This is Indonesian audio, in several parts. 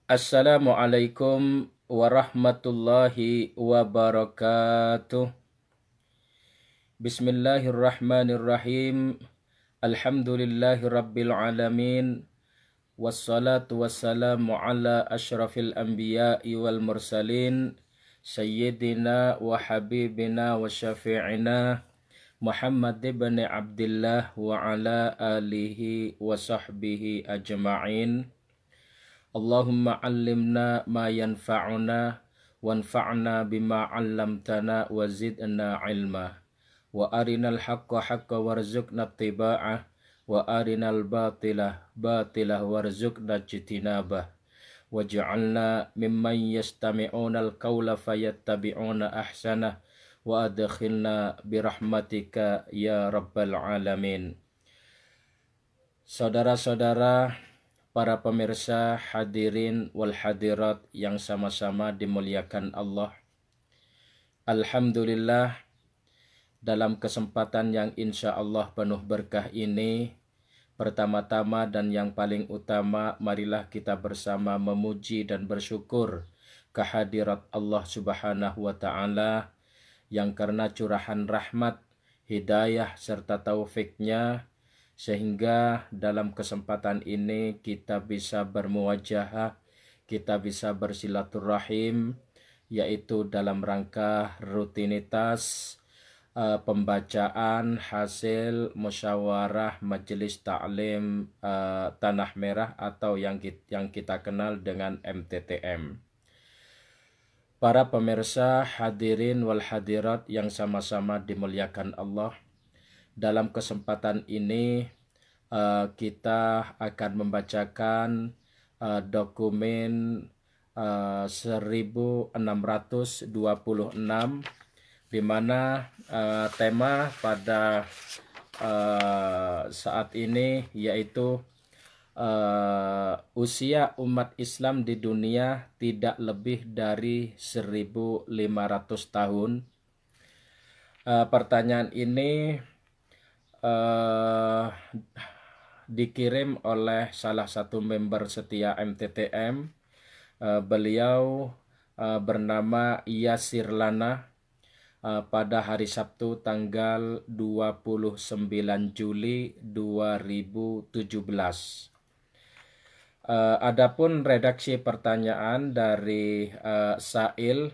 Assalamualaikum warahmatullahi wabarakatuh. Bismillahirrahmanirrahim. Alhamdulillahi rabbil alamin. Wassalatu wassalamu ala ashrafil anbiya'i wal mursalin. Sayyidina wa habibina wa syafi'ina Muhammad ibn Abdullah wa ala alihi wa sahbihi ajma'in. Allahumma allimna ma yanfa'una wanfa'na bima 'allamtana wa zidna ilma wa arinal haqqa haqqa warzuqna ittiba'ah wa arinal batilah batilah warzuqna ijtinabah waj'alna mimman yastami'una al-qawla fayattabi'una ahsanah wa adkhilna birahmatika ya rabbal alamin. Saudara-saudara, para pemirsa, hadirin wal hadirat yang sama-sama dimuliakan Allah. Alhamdulillah, dalam kesempatan yang insya Allah penuh berkah ini, pertama-tama dan yang paling utama, marilah kita bersama memuji dan bersyukur kehadirat Allah Subhanahu wa Ta'ala, yang karena curahan rahmat, hidayah serta taufiknya, sehingga dalam kesempatan ini kita bisa bermuwajahah, kita bisa bersilaturahim, yaitu dalam rangka rutinitas pembacaan hasil musyawarah Majelis Ta'lim Tanah Merah atau yang kita kenal dengan MTTM. Para pemirsa, hadirin wal hadirat yang sama-sama dimuliakan Allah, dalam kesempatan ini kita akan membacakan dokumen 1626, di mana tema pada saat ini yaitu usia umat Islam di dunia tidak lebih dari 1500 tahun. Pertanyaan ini dikirim oleh salah satu member setia MTTM. Beliau bernama Yasir Lana pada hari Sabtu tanggal 29 Juli 2017. Adapun redaksi pertanyaan dari Sail,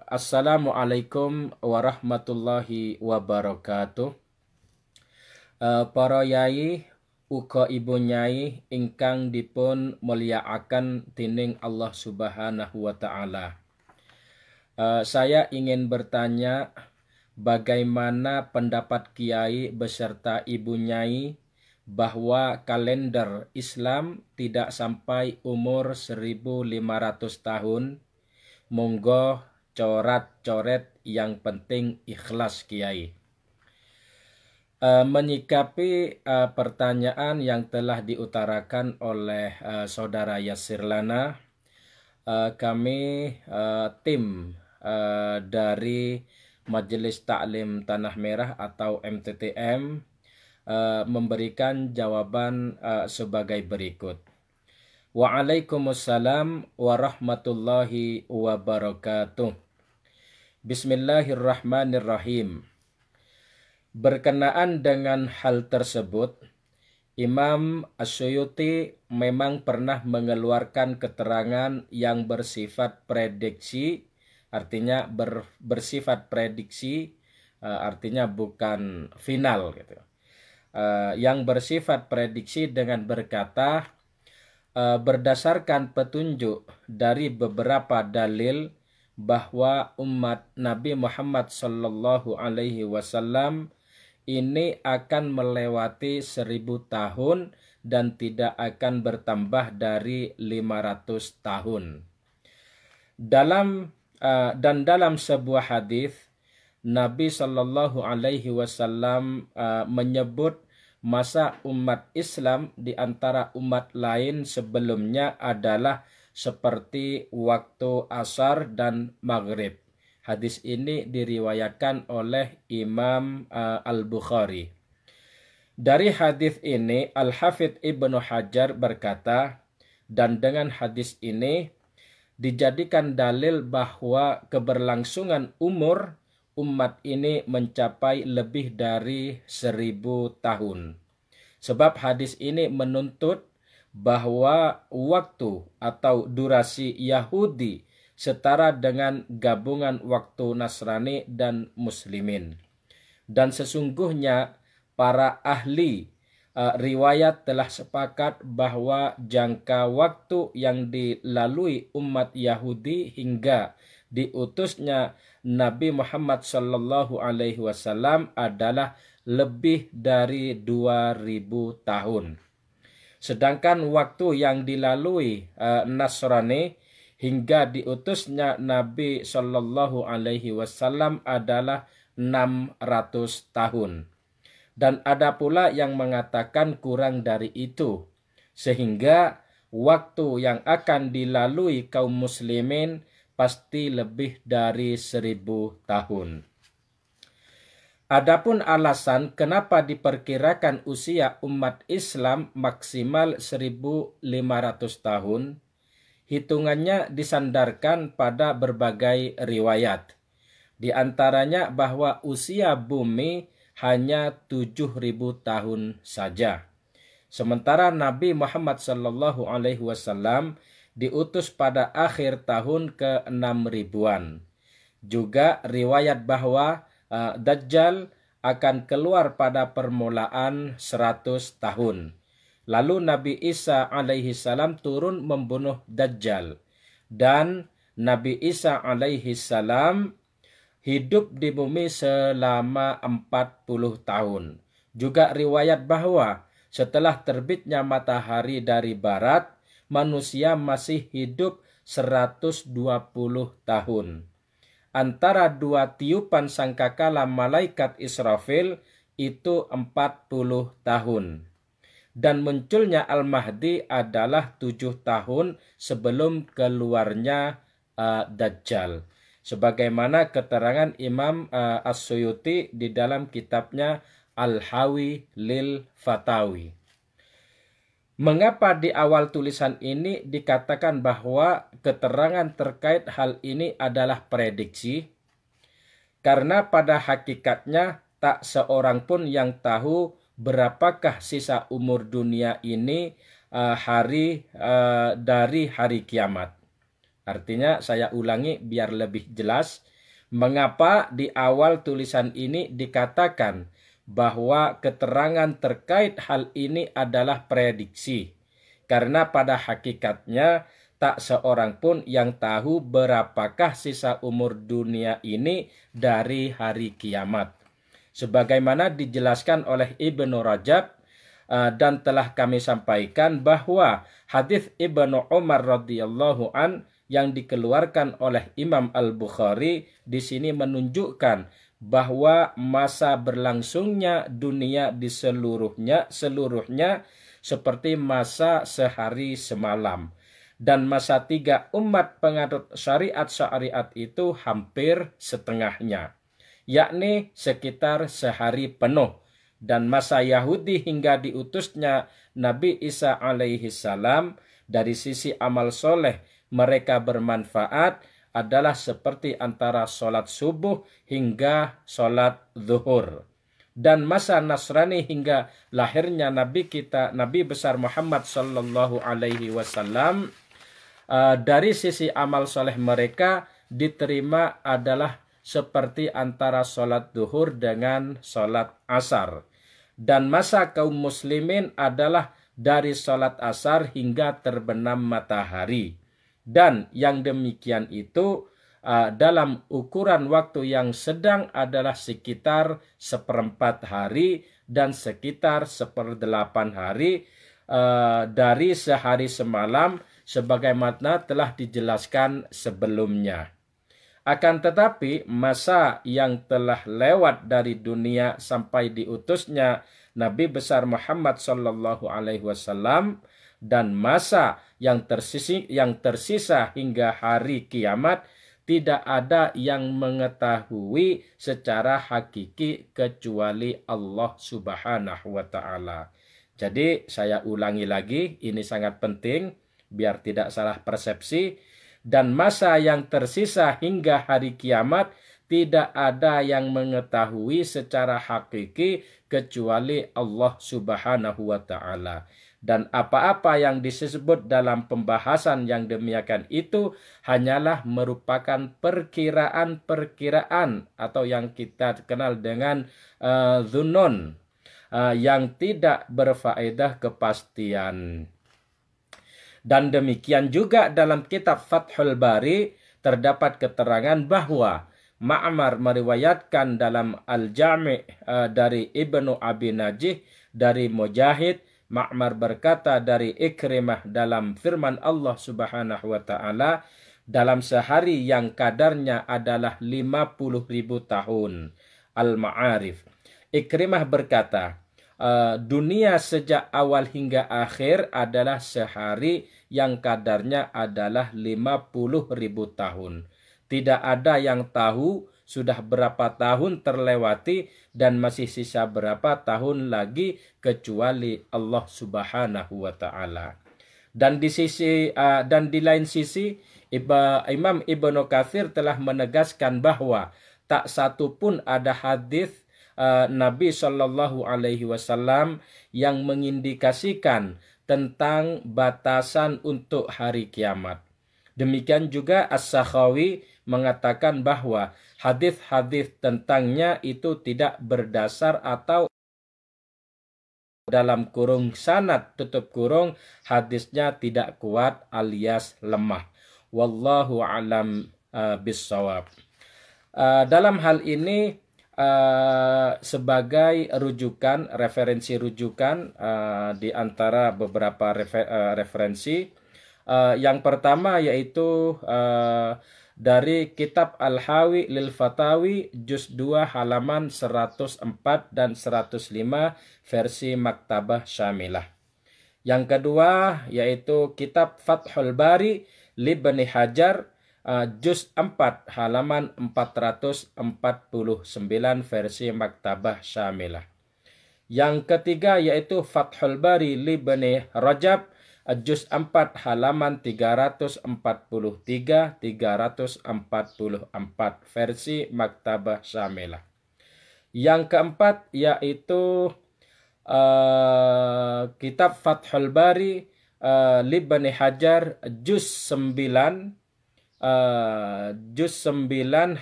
Assalamualaikum warahmatullahi wabarakatuh. Para yai uga ibu nyai ingkang dipun mulyakaken dening Allah Subhanahu wa Ta'ala. Saya ingin bertanya, bagaimana pendapat kiai beserta ibu nyai bahwa kalender Islam tidak sampai umur 1500 tahun? Monggo coret-coret, yang penting ikhlas kiai. Menyikapi pertanyaan yang telah diutarakan oleh saudara Yasir Lana, kami tim dari Majelis Ta'lim Tanah Merah atau MTTM memberikan jawaban sebagai berikut. Waalaikumsalam warahmatullahi wabarakatuh. Bismillahirrahmanirrahim. Berkenaan dengan hal tersebut, Imam Asyuyuti memang pernah mengeluarkan keterangan yang bersifat prediksi, artinya bersifat prediksi, artinya bukan final gitu. Yang bersifat prediksi dengan berkata, berdasarkan petunjuk dari beberapa dalil bahwa umat Nabi Muhammad Sallallahu Alaihi Wasallam ini akan melewati 1000 tahun dan tidak akan bertambah dari 500 tahun. Dalam sebuah hadis, Nabi Sallallahu Alaihi Wasallam menyebut masa umat Islam di antara umat lain sebelumnya adalah seperti waktu asar dan maghrib. Hadis ini diriwayatkan oleh Imam Al-Bukhari. Dari hadis ini Al-Hafidz Ibnu Hajar berkata, Dan dengan hadis ini dijadikan dalil bahwa keberlangsungan umur umat ini mencapai lebih dari 1000 tahun. Sebab hadis ini menuntut bahwa waktu atau durasi Yahudi setara dengan gabungan waktu Nasrani dan Muslimin. Dan sesungguhnya para ahli riwayat telah sepakat bahwa jangka waktu yang dilalui umat Yahudi hingga diutusnya Nabi Muhammad Sallallahu Alaihi Wasallam adalah lebih dari 2000 tahun. Sedangkan waktu yang dilalui Nasrani hingga diutusnya Nabi Sallallahu Alaihi Wasallam adalah 600 tahun. Dan ada pula yang mengatakan kurang dari itu. Sehingga waktu yang akan dilalui kaum muslimin pasti lebih dari 1000 tahun. Adapun alasan kenapa diperkirakan usia umat Islam maksimal 1500 tahun, hitungannya disandarkan pada berbagai riwayat. Di antaranya bahwa usia bumi hanya 7000 tahun saja. Sementara Nabi Muhammad sallallahu alaihi wasallam diutus pada akhir tahun ke-6000-an. Juga riwayat bahwa Dajjal akan keluar pada permulaan 100 tahun. Lalu Nabi Isa alaihi salam turun membunuh Dajjal. Dan Nabi Isa alaihi salam hidup di bumi selama 40 tahun. Juga riwayat bahwa setelah terbitnya matahari dari barat, manusia masih hidup 120 tahun. Antara dua tiupan sangkakala malaikat Israfil itu 40 tahun. Dan munculnya Al-Mahdi adalah 7 tahun sebelum keluarnya Dajjal. Sebagaimana keterangan Imam As-Suyuti di dalam kitabnya Al-Hawi lil Fatawi. Mengapa di awal tulisan ini dikatakan bahwa keterangan terkait hal ini adalah prediksi? Karena pada hakikatnya tak seorang pun yang tahu berapakah sisa umur dunia ini dari hari kiamat. Artinya saya ulangi biar lebih jelas, mengapa di awal tulisan ini dikatakan bahwa keterangan terkait hal ini adalah prediksi. Karena pada hakikatnya tak seorang pun yang tahu berapakah sisa umur dunia ini dari hari kiamat. Sebagaimana dijelaskan oleh Ibnu Rajab dan telah kami sampaikan bahwa hadis Ibnu Umar radhiyallahu an yang dikeluarkan oleh Imam Al-Bukhari di sini menunjukkan bahwa masa berlangsungnya dunia di seluruhnya seperti masa sehari semalam. Dan masa 3 umat penganut syariat itu hampir setengahnya, yakni sekitar sehari penuh. Dan masa Yahudi hingga diutusnya Nabi Isa alaihi salam dari sisi amal soleh mereka bermanfaat adalah seperti antara sholat subuh hingga sholat zuhur. Dan masa Nasrani hingga lahirnya Nabi kita, Nabi besar Muhammad sallallahu alaihi wasallam, dari sisi amal soleh mereka diterima adalah seperti antara sholat zuhur dengan sholat asar. Dan masa kaum muslimin adalah dari sholat asar hingga terbenam matahari. Dan yang demikian itu dalam ukuran waktu yang sedang adalah sekitar 1/4 hari dan sekitar 1/8 hari dari sehari semalam sebagaimana telah dijelaskan sebelumnya. Akan tetapi masa yang telah lewat dari dunia sampai diutusnya Nabi besar Muhammad sallallahu alaihi wasallam dan masa yang tersisa hingga hari kiamat tidak ada yang mengetahui secara hakiki kecuali Allah Subhanahu wa taala. Jadi saya ulangi lagi, ini sangat penting biar tidak salah persepsi. Dan masa yang tersisa hingga hari kiamat tidak ada yang mengetahui secara hakiki kecuali Allah Subhanahu wa Ta'ala. Dan apa-apa yang disebut dalam pembahasan yang demikian itu hanyalah merupakan perkiraan-perkiraan atau yang kita kenal dengan dhunun, yang tidak berfaedah kepastian. Dan demikian juga dalam kitab Fathul Bari terdapat keterangan bahwa Ma'mar meriwayatkan dalam Al-Jami' dari Ibnu Abi Najih dari Mujahid. Ma'mar berkata dari Ikrimah dalam firman Allah Subhanahu wa Ta'ala, dalam sehari yang kadarnya adalah 50.000 tahun. Al-Ma'arif. Ikrimah berkata, dunia sejak awal hingga akhir adalah sehari yang kadarnya adalah 50.000 tahun. Tidak ada yang tahu sudah berapa tahun terlewati dan masih sisa berapa tahun lagi kecuali Allah Subhanahu wa Ta'ala. Dan di lain sisi Imam Ibnu Katsir telah menegaskan bahwa tak satu pun ada hadis Nabi Shallallahu Alaihi Wasallam yang mengindikasikan tentang batasan untuk hari kiamat. Demikian juga As-Sakhawi mengatakan bahwa hadis-hadis tentangnya itu tidak berdasar atau dalam kurung sanad tutup kurung hadisnya tidak kuat alias lemah. Wallahu alam bissawab. Dalam hal ini sebagai rujukan, referensi rujukan di antara beberapa referensi. Yang pertama yaitu dari kitab Al-Hawi lil Fatawi juz 2 halaman 104 dan 105 versi Maktabah Syamilah. Yang kedua yaitu kitab Fathul Bari Ibnu Hajar juz 4 halaman 449 versi Maktabah Syamilah. Yang ketiga yaitu Fathul Bari Ibnu Rajab juz 4 halaman 343-344 versi Maktabah Syamilah. Yang keempat yaitu kitab Fathul Bari Ibnu Hajar juz 9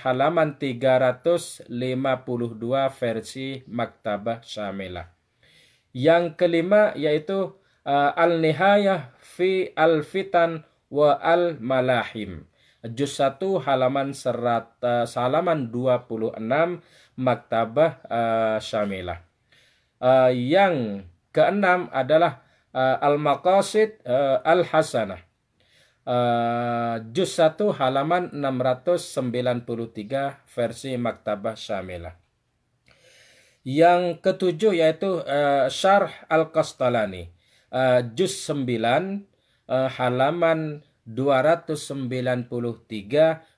halaman 352 versi Maktabah Syamilah. Yang kelima yaitu Al-Nihayah fi Al-Fitan wa Al-Malahim juz 1 halaman 26 Maktabah Syamilah. Yang keenam adalah Al-Maqasid Al-Hasanah juz 1 halaman 693 versi Maktabah Syamilah. Yang ketujuh yaitu Syarh Al-Qastalani juz 9 halaman 293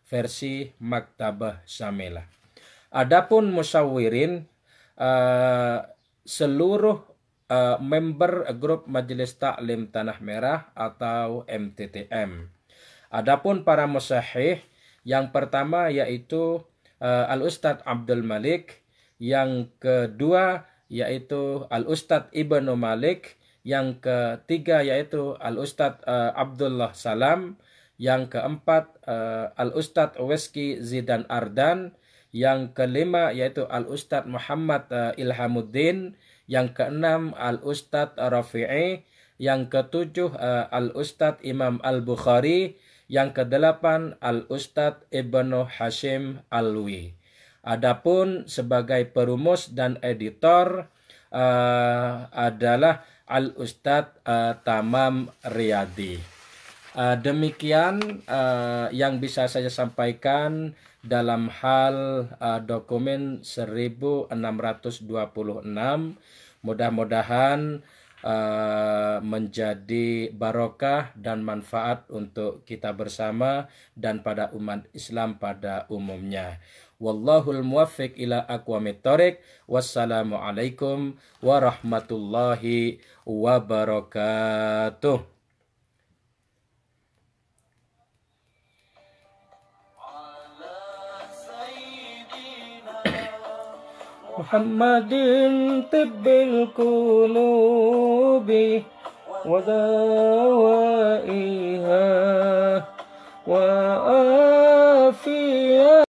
versi Maktabah Syamilah. Adapun musyawirin seluruh member grup Majelis Taklim Tanah Merah atau MTTM. Adapun para musyahih, yang pertama yaitu Al-Ustadz Abdul Malik, yang kedua yaitu Al-Ustadz Ibnu Malik, yang ketiga yaitu Al-Ustadz Abdullah Salam, yang keempat Al-Ustadz Weski Zidan Ardan, yang kelima yaitu Al-Ustadz Muhammad Ilhamuddin, yang keenam Al-Ustadz Rafi'i, yang ketujuh Al-Ustadz Imam Al-Bukhari, yang kedelapan Al-Ustadz Ibnu Hashim Alwi. Adapun sebagai perumus dan editor adalah Al-Ustadz Tamam Riyadi. Demikian yang bisa saya sampaikan dalam hal dokumen 1626. Mudah-mudahan menjadi barokah dan manfaat untuk kita bersama dan pada umat Islam pada umumnya. Wallahul muwaffiq ila aqwamit thoriq. Wassalamualaikum warahmatullahi wabarakatuh. Muhammadin tibbil qulubi wa